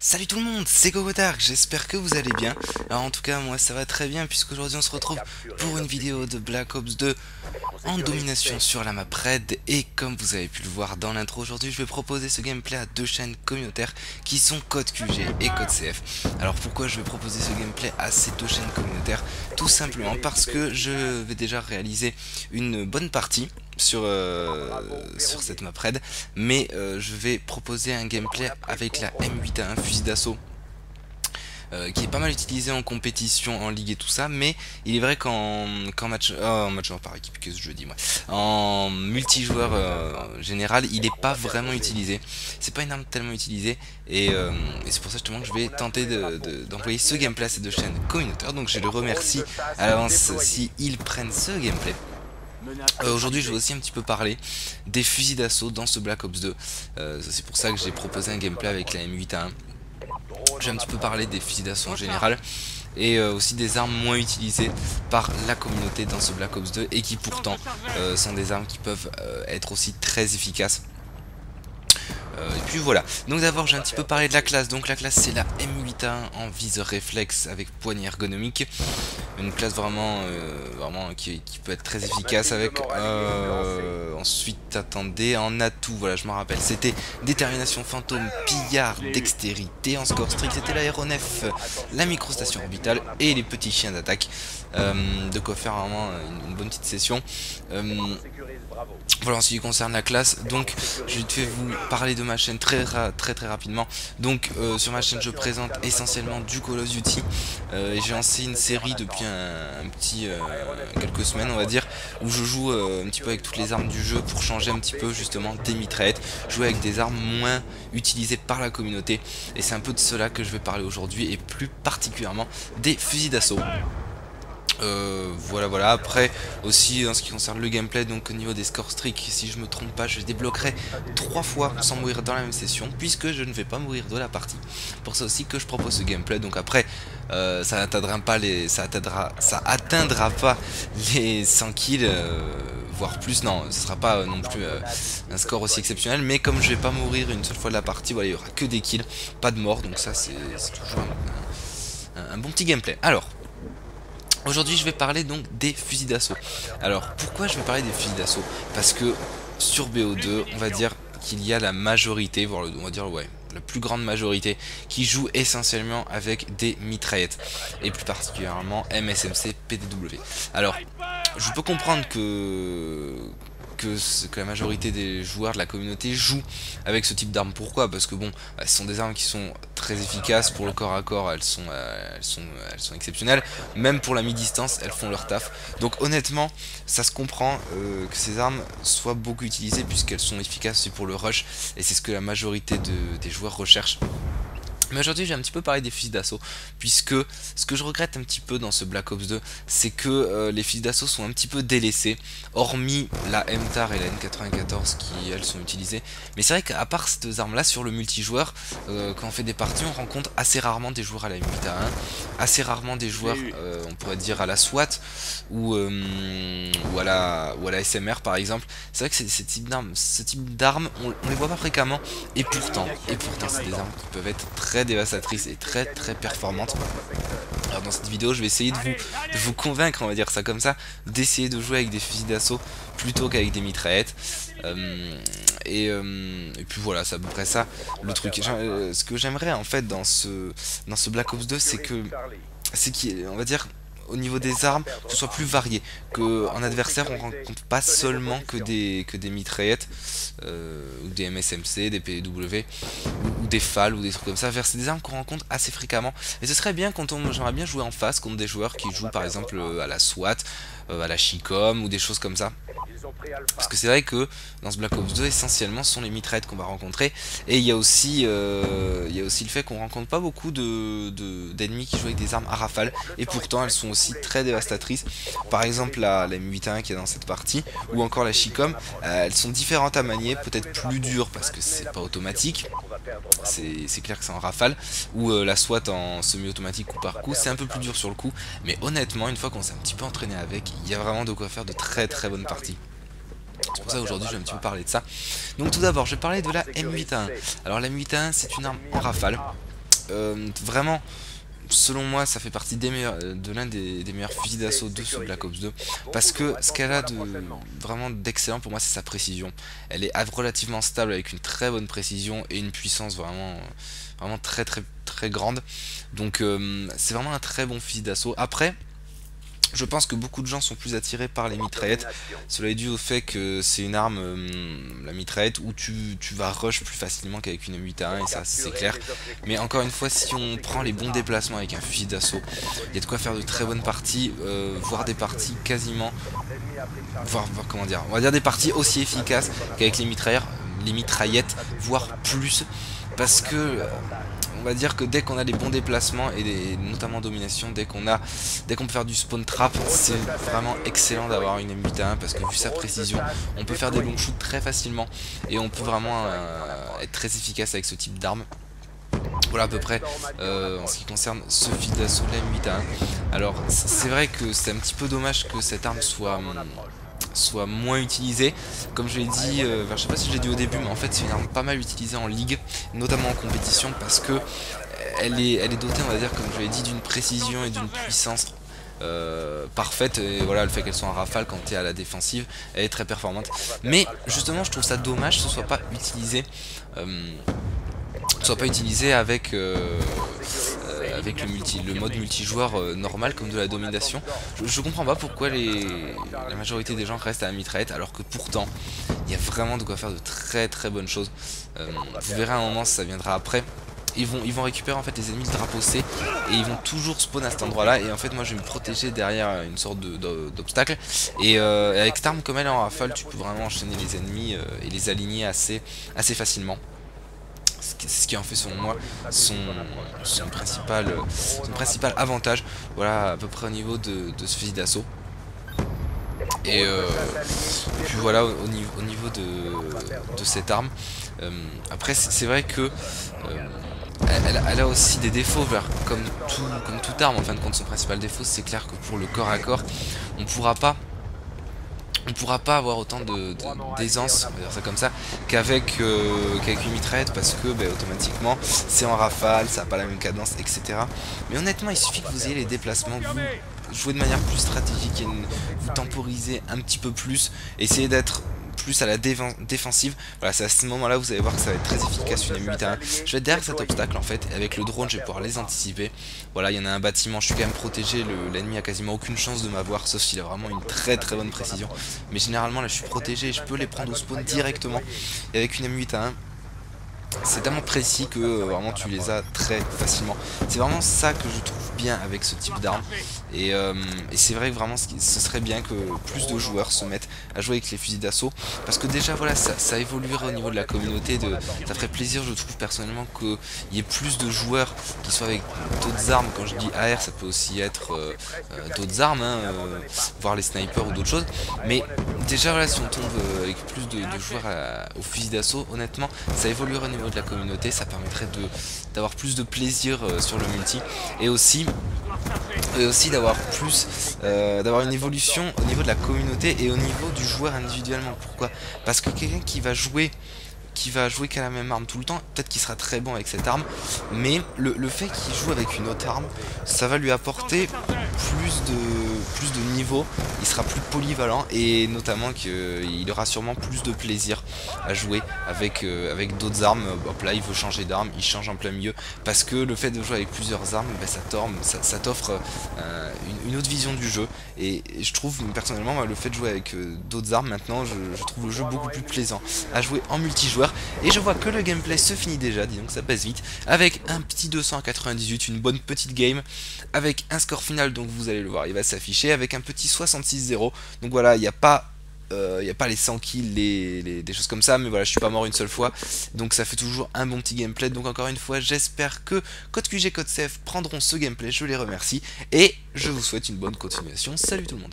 Salut tout le monde, c'est GoGoDark, j'espère que vous allez bien. Alors en tout cas moi ça va très bien puisqu'aujourd'hui on se retrouve pour une vidéo de Black Ops 2 en domination sur la map Red. Et comme vous avez pu le voir dans l'intro, aujourd'hui je vais proposer ce gameplay à deux chaînes communautaires qui sont Code QG et Code CF. Alors pourquoi je vais proposer ce gameplay à ces deux chaînes communautaires? Tout simplement parce que je vais déjà réaliser une bonne partie sur cette map raid, mais je vais proposer un gameplay avec la M8A1 fusil d'assaut qui est pas mal utilisé en compétition, en ligue et tout ça, mais il est vrai qu'en match, en match joueur par équipe, que je dis moi, en multijoueur général, il est pas vraiment utilisé. C'est pas une arme tellement utilisée, et c'est pour ça justement que je vais tenter d'envoyer ce gameplay à ces deux chaînes communautaires. Donc je les remercie à l'avance si ils prennent ce gameplay. Aujourd'hui je vais aussi un petit peu parler des fusils d'assaut dans ce Black Ops 2. C'est pour ça que j'ai proposé un gameplay avec la M8A1. Je vais un petit peu parler des fusils d'assaut en général et aussi des armes moins utilisées par la communauté dans ce Black Ops 2 et qui pourtant sont des armes qui peuvent être aussi très efficaces. Et puis voilà, donc d'abord j'ai un petit peu parlé de la classe. Donc la classe c'est la M8A1 en viseur réflexe avec poignée ergonomique. Une classe vraiment, qui peut être très efficace avec ensuite attendez, en atout, voilà je m'en rappelle, c'était détermination fantôme, pillard, dextérité. En score strict c'était l'aéronef, la microstation orbitale et les petits chiens d'attaque. De quoi faire vraiment une bonne petite session. Voilà en ce qui concerne la classe. Donc je vais vous parler de ma chaîne très rapidement. Donc sur ma chaîne je présente essentiellement du Call of Duty, et j'ai lancé une série depuis un petit quelques semaines on va dire, où je joue un petit peu avec toutes les armes du jeu pour changer un petit peu justement des mitraillettes, jouer avec des armes moins utilisées par la communauté, et c'est un peu de cela que je vais parler aujourd'hui, et plus particulièrement des fusils d'assaut. Voilà, après aussi en ce qui concerne le gameplay, donc au niveau des scores streak, si je me trompe pas je les débloquerai 3 fois sans mourir dans la même session, puisque je ne vais pas mourir de la partie. Pour ça aussi que je propose ce gameplay. Donc après ça atteindra pas les 100 kills, voire plus. Non, ce sera pas non plus un score aussi exceptionnel, mais comme je vais pas mourir une seule fois de la partie, voilà, il y aura que des kills, pas de mort, donc ça c'est toujours un bon petit gameplay. Alors aujourd'hui je vais parler donc des fusils d'assaut. Alors pourquoi je vais parler des fusils d'assaut? Parce que sur BO2 on va dire qu'il y a la majorité, voire on va dire ouais, la plus grande majorité qui joue essentiellement avec des mitraillettes, et plus particulièrement MSMC PDW. Alors je peux comprendre que la majorité des joueurs de la communauté jouent avec ce type d'armes. Pourquoi? Parce que bon, ce sont des armes qui sont très efficaces pour le corps à corps, elles sont exceptionnelles. Même pour la mi-distance, elles font leur taf. Donc honnêtement, ça se comprend que ces armes soient beaucoup utilisées, puisqu'elles sont efficaces aussi pour le rush, et c'est ce que la majorité des joueurs recherchent. Mais aujourd'hui j'ai un petit peu parlé des fusils d'assaut, puisque ce que je regrette un petit peu dans ce Black Ops 2, c'est que les fusils d'assaut sont un petit peu délaissés, hormis la MTAR et la N94 qui elles sont utilisées. Mais c'est vrai qu'à part ces deux armes là, sur le multijoueur, quand on fait des parties on rencontre assez rarement des joueurs à la M8A1, assez rarement des joueurs on pourrait dire à la SWAT ou à la SMR par exemple. C'est vrai que ce type d'armes on les voit pas fréquemment, et pourtant c'est des armes qui peuvent être très dévastatrice et très performante. Alors dans cette vidéo je vais essayer de vous convaincre, on va dire ça comme ça, d'essayer de jouer avec des fusils d'assaut plutôt qu'avec des mitraillettes. Et puis voilà, c'est à peu près ça le truc. Ce que j'aimerais en fait dans ce Black Ops 2, c'est qu'on va dire au niveau des armes, que ce soit plus varié, qu'en adversaire on rencontre pas seulement que des mitraillettes, ou des MSMC, des PW, ou des FAL, ou des trucs comme ça. C'est des armes qu'on rencontre assez fréquemment, et ce serait bien j'aimerais bien jouer en face contre des joueurs qui jouent par exemple à la SWAT, à la Chicom, ou des choses comme ça. Parce que c'est vrai que dans ce Black Ops 2 essentiellement ce sont les mitraillettes qu'on va rencontrer, et il y a aussi le fait qu'on rencontre pas beaucoup d'ennemis qui jouent avec des armes à rafale, et pourtant elles sont aussi très dévastatrices. Par exemple la M8A1 qui est dans cette partie, ou encore la Chicom, elles sont différentes à manier, peut-être plus dures parce que c'est pas automatique, c'est clair que c'est en rafale, ou la SWAT en semi-automatique coup par coup, c'est un peu plus dur sur le coup, mais honnêtement une fois qu'on s'est un petit peu entraîné avec, il y a vraiment de quoi faire de très bonnes parties. C'est pour ça qu'aujourd'hui je vais un petit peu parler de ça. Donc tout d'abord je vais parler de la M8A1. Alors la M8A1 c'est une arme en rafale, vraiment, selon moi, ça fait partie des meilleurs, de l'un des meilleurs fusils d'assaut de ce Black Ops 2, parce que ce qu'elle a de vraiment d'excellent pour moi, c'est sa précision. Elle est relativement stable avec une très bonne précision et une puissance vraiment très grande. Donc c'est vraiment un très bon fusil d'assaut. Après, je pense que beaucoup de gens sont plus attirés par les mitraillettes. Cela est dû au fait que c'est une arme, la mitraillette, où tu vas rush plus facilement qu'avec une M8A1, et ça c'est clair. Mais encore une fois, si on prend les bons déplacements avec un fusil d'assaut, il y a de quoi faire de très bonnes parties, voire des parties quasiment, voire comment dire, on va dire des parties aussi efficaces qu'avec les mitraillettes, voire plus, parce que on va dire que dès qu'on a les bons déplacements et notamment domination, dès qu'on peut faire du spawn trap, c'est vraiment excellent d'avoir une M8A1, parce que vu sa précision, on peut faire des long shoots très facilement et on peut vraiment être très efficace avec ce type d'arme. Voilà à peu près en ce qui concerne ce fusil d'assaut de la M8A1. Alors c'est vrai que c'est un petit peu dommage que cette arme soit moins utilisée. Comme je l'ai dit, je sais pas si je l'ai dit au début, mais en fait c'est une arme pas mal utilisée en ligue, notamment en compétition, parce que elle est dotée, on va dire, comme je l'ai dit, d'une précision et d'une puissance parfaite. Et voilà, le fait qu'elle soit en rafale quand tu es à la défensive, elle est très performante. Mais justement, je trouve ça dommage que ce soit pas utilisé avec avec le mode multijoueur normal, comme de la domination. Je comprends pas pourquoi la majorité des gens restent à la mitraillette, alors que pourtant il y a vraiment de quoi faire de très bonnes choses. Vous verrez à un moment, ça viendra après. Ils vont récupérer en fait les ennemis de drapeau C, et ils vont toujours spawn à cet endroit là, et en fait moi je vais me protéger derrière une sorte d'obstacle, et avec cette arme, comme elle est en rafale, tu peux vraiment enchaîner les ennemis et les aligner assez facilement. C'est ce qui en fait, selon moi, son principal avantage. Voilà à peu près au niveau de ce fusil d'assaut. Et puis voilà au niveau de cette arme. Après c'est vrai que elle a aussi des défauts, comme toute arme. En fin de compte, son principal défaut, c'est clair que pour le corps à corps, on pourra pas avoir autant d'aisance, on va dire ça comme ça, qu'avec une mitraillette, parce que automatiquement c'est en rafale, ça n'a pas la même cadence, etc. Mais honnêtement, il suffit que vous ayez les déplacements, que vous jouez de manière plus stratégique, et vous temporisez un petit peu plus, essayez d'être plus à la défensive. Voilà, c'est à ce moment là vous allez voir que ça va être très efficace, une M8A1. Je vais être derrière cet obstacle en fait, et avec le drone je vais pouvoir les anticiper. Voilà, il y en a un bâtiment, je suis quand même protégé, l'ennemi a quasiment aucune chance de m'avoir, sauf s'il a vraiment une très bonne précision. Mais généralement là je suis protégé et je peux les prendre au spawn directement. Et avec une M8A1, c'est tellement précis que vraiment tu les as très facilement. C'est vraiment ça que je trouve bien avec ce type d'arme. Et c'est vrai que vraiment ce serait bien que plus de joueurs se mettent à jouer avec les fusils d'assaut, parce que déjà voilà, ça évoluerait au niveau de la communauté. Ça ferait plaisir, je trouve personnellement, qu'il y ait plus de joueurs qui soient avec d'autres armes. Quand je dis AR, ça peut aussi être d'autres armes, hein, voire les snipers ou d'autres choses. Mais déjà voilà, si on tombe avec plus de joueurs au fusil d'assaut, honnêtement ça évoluerait au niveau de la communauté, ça permettrait d'avoir plus de plaisir sur le multi, et aussi d'avoir une évolution au niveau de la communauté et au niveau du joueur individuellement. Pourquoi? Parce que quelqu'un qui va jouer qu'à la même arme tout le temps, peut-être qu'il sera très bon avec cette arme, mais le fait qu'il joue avec une autre arme, ça va lui apporter plus de niveau, il sera plus polyvalent, et notamment qu'il aura sûrement plus de plaisir à jouer avec d'autres armes. Hop là, il veut changer d'arme, il change en plein milieu, parce que le fait de jouer avec plusieurs armes, ça t'offre une autre vision du jeu. Et je trouve personnellement, le fait de jouer avec d'autres armes maintenant, je trouve le jeu beaucoup plus plaisant à jouer en multijoueur. Et je vois que le gameplay se finit déjà, dis donc ça passe vite, avec un petit 298, une bonne petite game, avec un score final, donc vous allez le voir, il va s'afficher, avec un petit 66-0. Donc voilà, il n'y a pas les 100 kills, des choses comme ça, mais voilà, je suis pas mort une seule fois, donc ça fait toujours un bon petit gameplay. Donc encore une fois, j'espère que Code QG, Code CF prendront ce gameplay, je les remercie, et je vous souhaite une bonne continuation. Salut tout le monde.